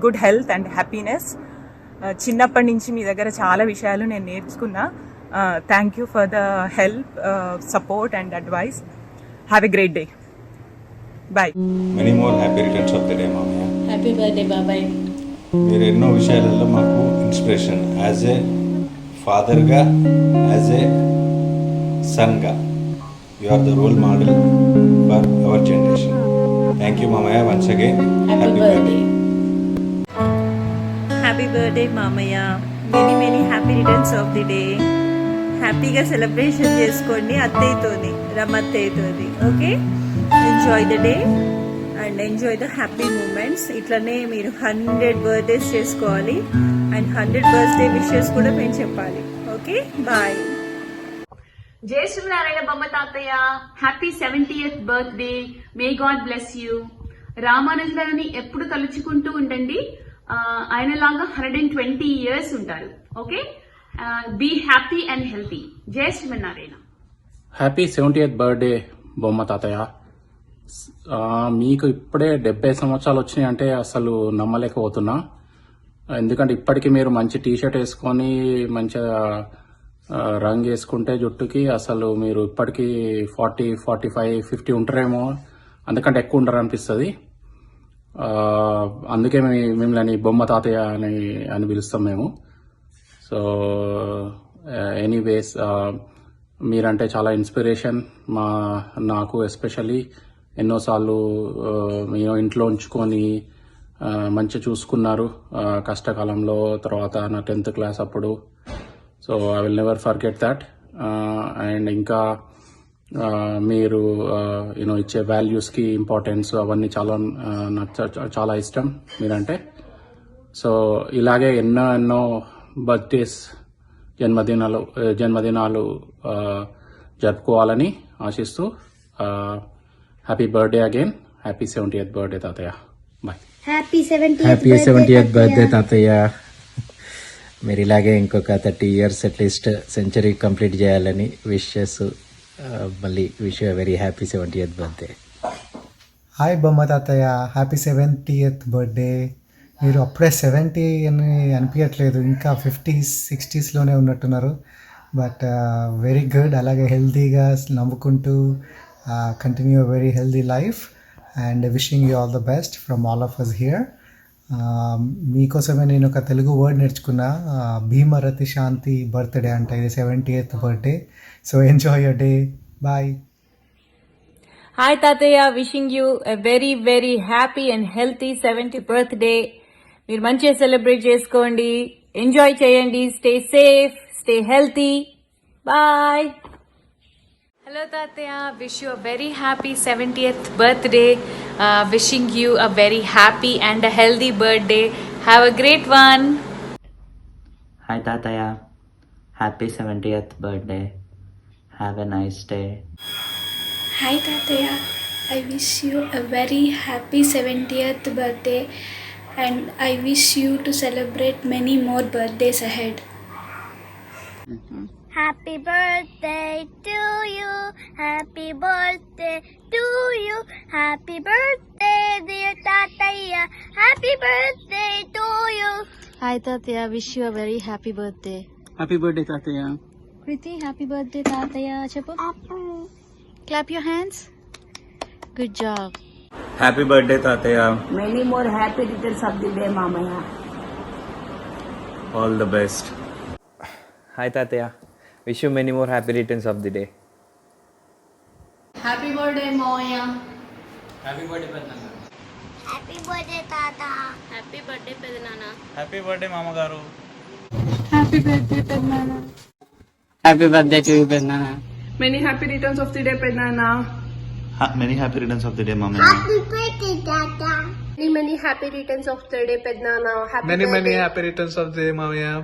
good health and happiness. చిన్నప్పటి నుంచి మీ దగ్గర చాలా విషయాలు నేను నేర్చుకున్నా. Thank you for the help, support and advice. Have a great day. Bye. Many more happy returns of the day మామయ్య. Happy birthday బాబాయ్. మీరు ఎన్నో విషయాలలో మాకు ఇన్స్పిరేషన్, యాజ్ ఏ ఫాదర్గా, యాజ్ ఏ సన్గా. You are the role model for our generation. Thank you మామయ్య, once again happy birthday. Happy birthday మామయ్య. Many happy returns of the day. హ్యాపీగా సెలబ్రేషన్ చేసుకోండి అత్తయ్యతోని, రమ్మత్తయ్యతోని. Okay, enjoy the day and enjoy the happy moments. ఇట్లనే మీరు 100 birthdays చేసుకోవాలి and 100 birthday wishes కూడా మేము చెప్పాలి. Okay, bye. జై శ్రీనారాయణ బొమ్మ తాతయ్య, happy 70th birthday. May god bless you. రామానుజులని ఎప్పుడు తలుచుకుంటూ ఉండండి. ఆయనలాగా 120 years ఉంటారు. Okay, be happy and healthy. జై శ్రీమన్నారాయణ. హ్యాపీ 70th బర్త్డే బొమ్మ తాతయ్య. మీకు ఇప్పుడే 70 సంవత్సరాలు వచ్చినాయి అంటే అసలు నమ్మలేకపోతున్నా. ఎందుకంటే ఇప్పటికీ మీరు మంచి టీషర్ట్ వేసుకొని మంచిగా రంగు వేసుకుంటే జుట్టుకి అసలు మీరు ఇప్పటికీ 40, 45, 50 ఉంటారేమో, అందుకంటే ఎక్కువ ఉంటారు అనిపిస్తుంది. అందుకే మిమ్మల్ని బొమ్మ తాతయ్య అని పిలుస్తాం మేము. సో ఎనీవేస్, మీరంటే చాలా ఇన్స్పిరేషన్ నాకు. ఎస్పెషల్లీ ఎన్నోసార్లు మీరు ఇంట్లో ఉంచుకొని మంచిగా చూసుకున్నారు కష్టకాలంలో. తర్వాత నా 10th క్లాస్ అప్పుడు. So I will never forget that. And ఇంకా మీరు ఇచ్చే వాల్యూస్కి ఇంపార్టెన్స్ అవన్నీ నాకు చాలా ఇష్టం మీరంటే. సో ఇలాగే ఎన్నో బర్త్డేస్, జన్మదినాలు జరుపుకోవాలని ఆశిస్తూ happy birthday again. Happy 70th birthday తాతయ్య. బాయ్. హ్యాపీ 70th బర్త్డే తాతయ్య. మీరు ఇలాగే ఇంకొక 30 years అట్లీస్ట్ సెంచరీ కంప్లీట్ చేయాలని విష్ చేస్తూ మళ్ళీ wish you very happy 70th birthday. Hi బొమ్మ తాతయ్య, హ్యాపీ 70th బర్త్డే. మీరు అప్పుడే 70 అని అనిపించట్లేదు, ఇంకా 50s, 60sలోనే ఉన్నట్టున్నారు. But very good. అలాగే హెల్తీగా నవ్వుకుంటూ continue very healthy life and wishing you all the best from all of us here. మీకోసమే నేను ఒక తెలుగు వర్డ్ నేర్చుకున్నా, భీమరతి శాంతి బర్త్డే అంట. ఇది 70th birthday. So enjoy your day. Bye. Hi తాతయ్య, wishing you a very happy and healthy 70th birthday. మీరు మంచిగా celebrate చేసుకోండి, ఎంజాయ్ చేయండి. Stay safe, stay healthy. Bye. Hello Tataya, wish you a very happy 70th birthday. Wishing you a very happy and a healthy birthday. Have a great one. Hi Tataya, happy 70th birthday. Have a nice day. Hi Tataya, I wish you a very happy 70th birthday and I wish you to celebrate many more birthdays ahead. Happy birthday to you, happy birthday to you, happy birthday dear Tataya, happy birthday to you. Hi Tataya, wish you a very happy birthday. Happy birthday Tataya. Kriti, happy birthday Tataya. Chappu. Clap your hands. Good job. Happy birthday Tataya. Many more happy returns of the day Mamaya. All the best. Hi Tataya, wish you many more happy returns of the day. Happy birthday Moya. Happy birthday Pednana. Happy birthday Tata. Happy birthday Pednana. Happy birthday Mama Garu. Happy birthday Pednana. Happy birthday to you Pednana. Many happy returns of the day Pednana. Many happy returns of the day Mama. Happy birthday Tata. Many happy returns of the day Pednana. Many happy returns of the day Mama.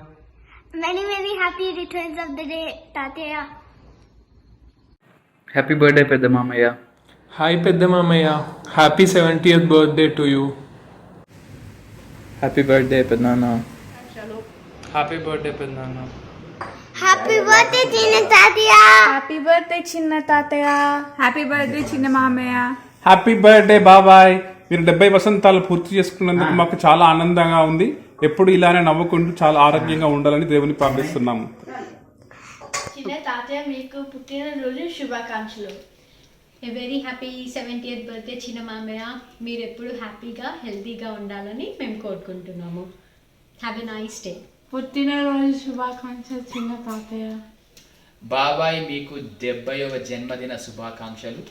Many happy returns of the day Tataya. Happy birthday Pedda Mamaya. Hi Pedda Mamaya, happy 70th birthday to you. Happy birthday Pednana. Happy birthday Pednana. Happy birthday Chinna Tataya. Happy birthday Chinna Tataya. Happy birthday Chinna Mamaya. Happy birthday బాబాయ్. మీరు 70 వసంతాలు పూర్తి చేసుకున్నందుకు మాకు చాలా ఆనందంగా ఉంది. ఎప్పుడు ఇలానే నవ్వుకుంటూ చాలా ఆరోగ్యంగా ఉండాలని దేవుని ప్రార్థిస్తున్నాము. చిన్న తాతయ్య, మీకు పుట్టినరోజు శుభాకాంక్షలు. A very happy 70th birthday చిన్న మామయ్య. మీరు ఎప్పుడు హ్యాపీగా హెల్తీగా ఉండాలని మేము కోరుకుంటున్నాము. Have a nice day. పుట్టినరోజు శుభాకాంక్షలు చిన్న తాతయ్య. బాబాయ్ మీకు 70వ జన్మదిన శుభాకాంక్షలు.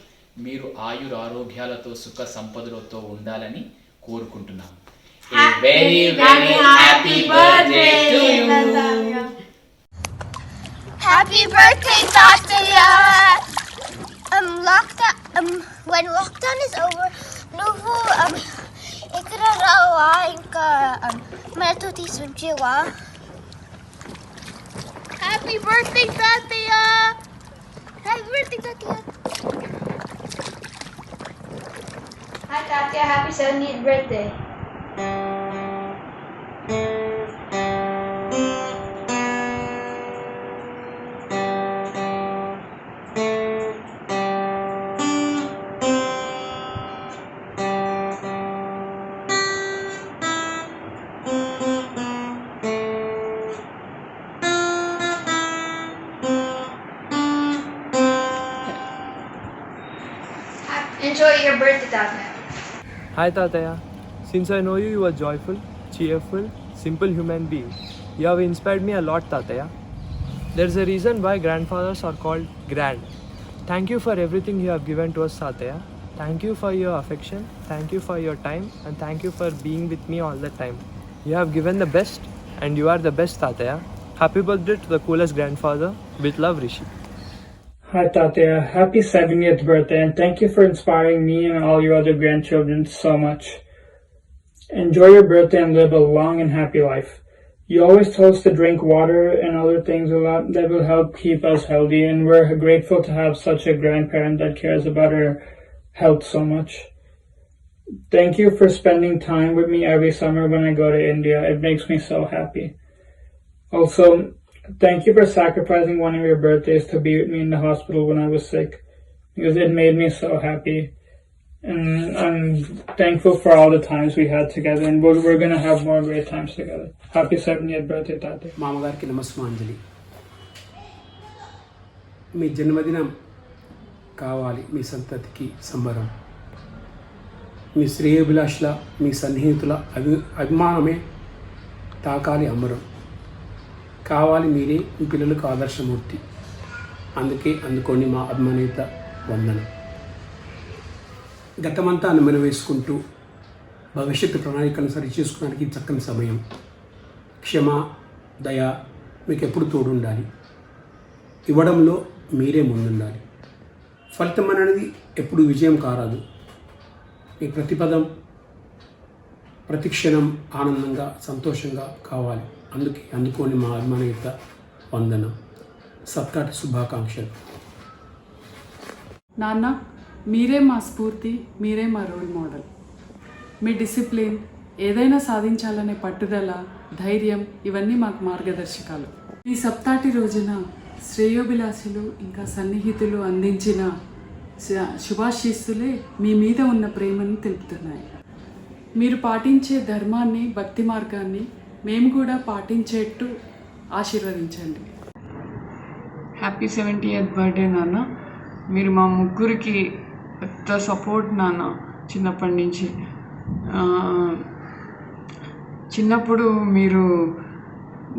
మీరు ఆయుర ఆరోగ్యాలతో సుఖ సంపదలతో ఉండాలని కోరుకుంటున్నాము. Very very happy birthday to you. Happy birthday, Tataya! When lockdown is over, nuvu ikra rawa inka matuti sunjiwa. Happy birthday, Tataya! Happy birthday, Tataya! Hi, Tataya. Happy 70th birthday. Enjoy your birthday, Tataya. Hi Tataya. Since I know you, you are joyful, cheerful, simple human being. You have inspired me a lot, Tataya. There's a reason why grandfathers are called grand. Thank you for everything you have given to us, Tataya. Thank you for your affection, thank you for your time, and thank you for being with me all the time. You have given the best, and you are the best, Tataya. Happy birthday to the coolest grandfather. With love, Rishi. Hi Tataya, happy 70th birthday and thank you for inspiring me and all your other grandchildren so much. Enjoy your birthday and live a long and happy life. You always tell us to drink water and other things a lot that will help keep us healthy, and we're grateful to have such a grandparent that cares about our health so much. Thank you for spending time with me every summer when I go to India. It makes me so happy. Also, thank you for sacrificing one of your birthdays to be with me in the hospital when I was sick, because it made me so happy. And I'm thankful for all the times we had together, and we're going to have more great times together. Happy 70th birthday, Tata. మామగారికి నమస్మాంజలి. మీ జన్మదినం కావాలి, మీ సంతతికి సంబరం. మీ శ్రేయోభిలాషుల, మీ సన్నిహితుల అభిమానమే తాకాలి అమరం. కావాలి మీరే మీ పిల్లలకు ఆదర్శమూర్తి. అందుకే అందుకోండి మా అభిమానిత వందనం. గతమంతా అనుమతి వేసుకుంటూ భవిష్యత్తు ప్రణాళికలను సరిచేసుకోవడానికి చక్కని సమయం. క్షమ, దయ మీకు ఎప్పుడు తోడుండాలి. ఇవ్వడంలో మీరే ముందుండాలి. ఫలితం అనేది ఎప్పుడు విజయం కారాదు. మీ ప్రతిపదం ప్రతిక్షణం ఆనందంగా సంతోషంగా కావాలి. అందుకే అందుకోని మా అభిమానిత వందనం. సప్తాటి శుభాకాంక్షలు. నాన్న, మీరే మా స్ఫూర్తి, మీరే మా రోల్ మోడల్. మీ డిసిప్లిన్, ఏదైనా సాధించాలనే పట్టుదల, ధైర్యం ఇవన్నీ మాకు మార్గదర్శకాలు. ఈ సప్తాటి రోజున శ్రేయోభిలాషులు ఇంకా సన్నిహితులు అందించిన శుభాశీస్సులే మీ మీద ఉన్న ప్రేమను తెలుపుతున్నాయి. మీరు పాటించే ధర్మాన్ని, భక్తి మార్గాన్ని మేము కూడా పాటించేట్టు ఆశీర్వదించండి. హ్యాపీ 70th బర్త్డే నాన్న. మీరు మా ముగ్గురికి పెద్ద సపోర్ట్ నాన్న. చిన్నప్పటి నుంచి చిన్నప్పుడు మీరు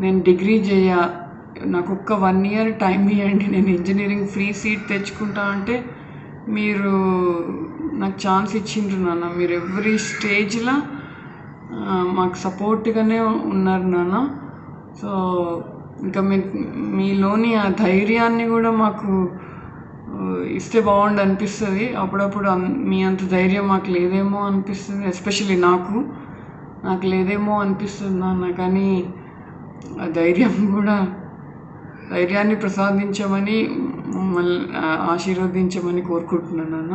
నేను డిగ్రీ నాకు ఒక్క 1 year టైం ఇవ్వండి, నేను ఇంజనీరింగ్ ఫ్రీ సీట్ తెచ్చుకుంటా అంటే మీరు నాకు ఛాన్స్ ఇచ్చిండ్రు నాన్న. మీరు ఎవ్రీ స్టేజ్లో మాకు సపోర్ట్గానే ఉన్నారు నాన్న. సో ఇంకా మీలోని ఆ ధైర్యాన్ని కూడా మాకు ఇస్తే బాగుండు అనిపిస్తుంది. అప్పుడప్పుడు మీ అంత ధైర్యం మాకు లేదేమో అనిపిస్తుంది. ఎస్పెషల్లీ నాకు లేదేమో అనిపిస్తుంది నాన్న. కానీ ఆ ధైర్యాన్ని ప్రసాదించమని, మమ్మల్ని ఆశీర్వదించమని కోరుకుంటున్నాను నాన్న.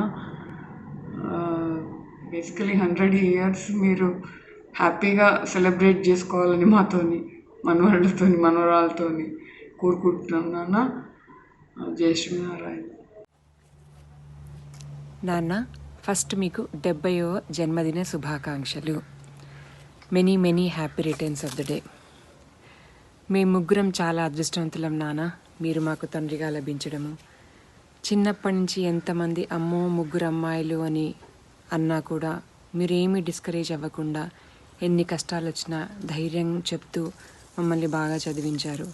బేసికలీ 100 years మీరు హ్యాపీగా సెలబ్రేట్ చేసుకోవాలని మాతోని, మనవరాళ్ళతోని, మనవరాలతోని కోరుకుంటున్నాను నాన్న. జై శ్రీనారాయణ. నాన్న, ఫస్ట్ మీకు 70వ జన్మదిన శుభాకాంక్షలు. Many many happy returns of the day. మేము ముగ్గురం చాలా అదృష్టవంతులం నాన్న. మీరు మాకు తండ్రిగా లభించడము, చిన్నప్పటి నుంచి ఎంతమంది అమ్మో ముగ్గురు అమ్మాయిలు అని అన్నా కూడా మీరేమీ డిస్కరేజ్ అవ్వకుండా ఎన్ని కష్టాలు వచ్చినా ధైర్యం చెప్తూ మమ్మల్ని బాగా చదివించారు.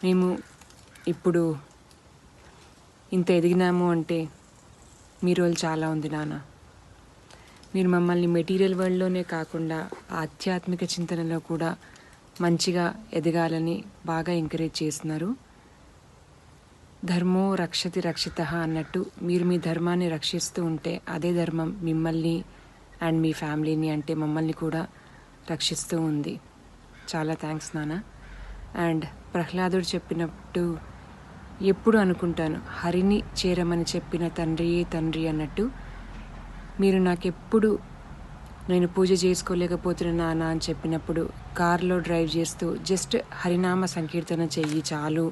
మేము ఇప్పుడు ఇంత ఎదిగినాము అంటే మీ రోల్ చాలా ఉంది నాన్న. మీరు మమ్మల్ని మెటీరియల్ వరల్డ్లోనే కాకుండా ఆధ్యాత్మిక చింతనలో కూడా మంచిగా ఎదగాలని బాగా ఎంకరేజ్ చేస్తున్నారు. ధర్మో రక్షతి రక్షిత అన్నట్టు మీరు మీ ధర్మాన్ని రక్షిస్తూ ఉంటే అదే ధర్మం మిమ్మల్ని అండ్ మీ ఫ్యామిలీని అంటే మమ్మల్ని కూడా రక్షిస్తూ ఉంది. చాలా థ్యాంక్స్ నాన్న. అండ్ ప్రహ్లాదుడు చెప్పినట్టు ఎప్పుడు అనుకుంటాను, హరిని చేరమని చెప్పిన తండ్రియే తండ్రి అన్నట్టు మీరు నాకెప్పుడు నేను పూజ చేసుకోలేకపోతున్నా నాన్న అని చెప్పినప్పుడు కార్లో డ్రైవ్ చేస్తూ జస్ట్ హరినామ సంకీర్తన చెయ్యి చాలు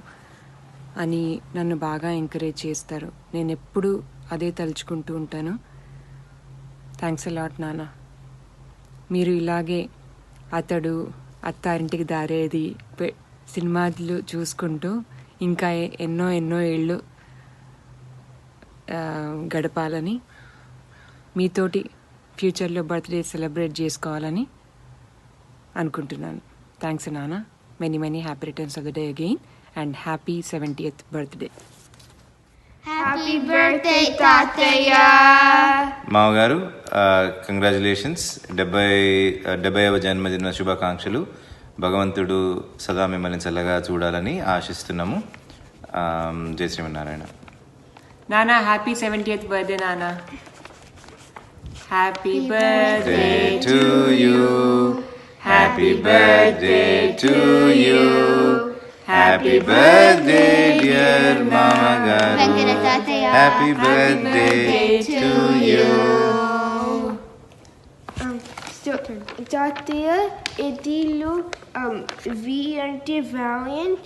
అని నన్ను బాగా ఎంకరేజ్ చేస్తారు. నేను ఎప్పుడు అదే తలుచుకుంటూ ఉంటాను. థ్యాంక్స్ అలాట్ నాన్న. మీరు ఇలాగే అతడు, అత్తారింటికి దారేది సినిమాలు చూసుకుంటూ ఇంకా ఎన్నో ఎన్నో ఏళ్ళు గడపాలని, మీతోటి ఫ్యూచర్లో బర్త్డే సెలబ్రేట్ చేసుకోవాలని అనుకుంటున్నాను. థ్యాంక్స్ నాన్న. Many many happy returns of the day again and happy 70th birthday. Happy birthday తాతయ్య. మామగారు కంగ్రాచులేషన్స్, 70వ జన్మదిన శుభాకాంక్షలు. భగవంతుడు సదా మిమ్మల్ని చల్లగా చూడాలని ఆశిస్తున్నాము. జై శ్రీమన్నారాయణ. నానా హ్యాపీ 70th బర్త్డే నానా. Happy birthday to you. Happy birthday to you. Happy birthday dear Mama Garu. Happy birthday to you. Tataya, Idilu, V ante valiant,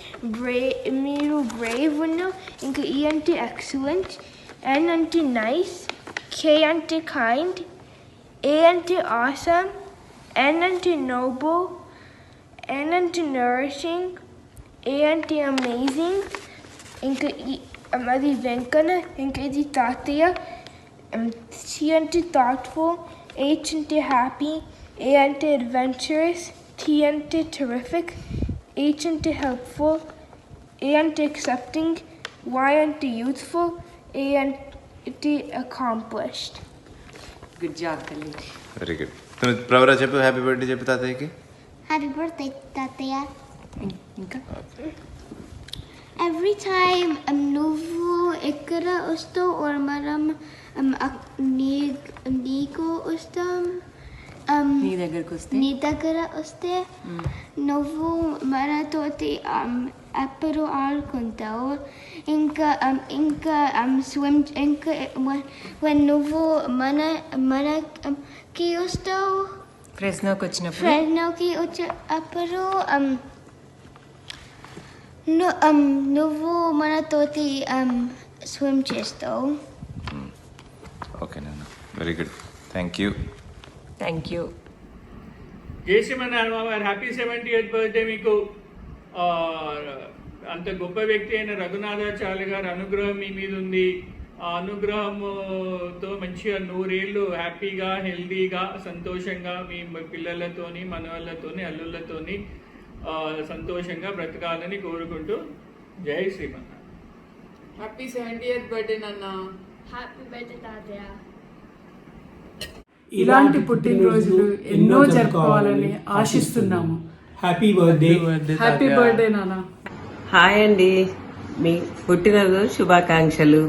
Miru brave window, Inka E ante excellent, N ante nice, K ante kind, A ante awesome, N ante noble, N ante nourishing, A ante amazing, Inka Amadi Venkana, Inka Idi Tataya, C ante thoughtful, H ante happy, A ante adventurous, T ante terrific, H ante helpful, A ante accepting, Y ante youthful, A ante accomplished. Good job తల్లి. Very good. Pravara చెప్పు, happy birthday చెప్పు తాతయ్యకి. Happy birthday, Tataya. ఇంకా every time నువ్వు ఎక్కడ వస్తావు or మనం నీకు వస్తాం, నీ దగ్గర వస్తే నువ్వు మనతోటి ఎప్పుడు ఆడుకుంటావు. ఇంకా స్విమ్, ఇంకా నువ్వు మనకి వస్తావు ఫ్రెస్నోకి వచ్చేటప్పుడు నువ్వు మనతోటి స్విమ్ చేస్తావు. ఓకే నాన్న, వెరీ గుడ్. Thank you. జై శ్రీమన్నారాయణ బాబు గారు, హ్యాపీ 70th బర్త్డే మీకు. అంత గొప్ప వ్యక్తి అయిన రఘునాథాచార్య గారి అనుగ్రహం మీ మీద ఉంది. ఆ అనుగ్రహంతో మంచిగా 100 ఏళ్ళు హ్యాపీగా, హెల్దీగా, సంతోషంగా మీ పిల్లలతోని, మనవాళ్ళతోని, అల్లుళ్ళతోని సంతోషంగా బ్రతకాలని కోరుకుంటూ జై శ్రీమన్నారాయణ. హ్యాపీ 70th బర్త్డే నాన్న. హ్యాపీ బర్త్డే తాతయ్య. ఇలాంటి పుట్టినరోజులు ఎన్నో జరుపుకోవాలని ఆశిస్తున్నాము. Happy birthday. హ్యాపీ బర్త్డే నాన్న. హాయ్ అండి, మీ పుట్టినరోజు శుభాకాంక్షలు.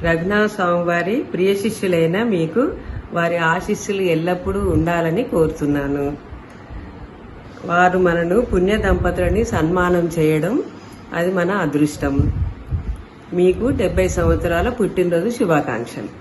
రఘునాథ స్వామి వారి ప్రియ శిష్యులైన మీకు వారి ఆశీస్సులు ఎల్లప్పుడూ ఉండాలని కోరుతున్నాను. వారు మనను పుణ్య దంపతులని సన్మానం చేయడం అది మన అదృష్టం. మీకు 70 సంవత్సరాల పుట్టినరోజు శుభాకాంక్షలు.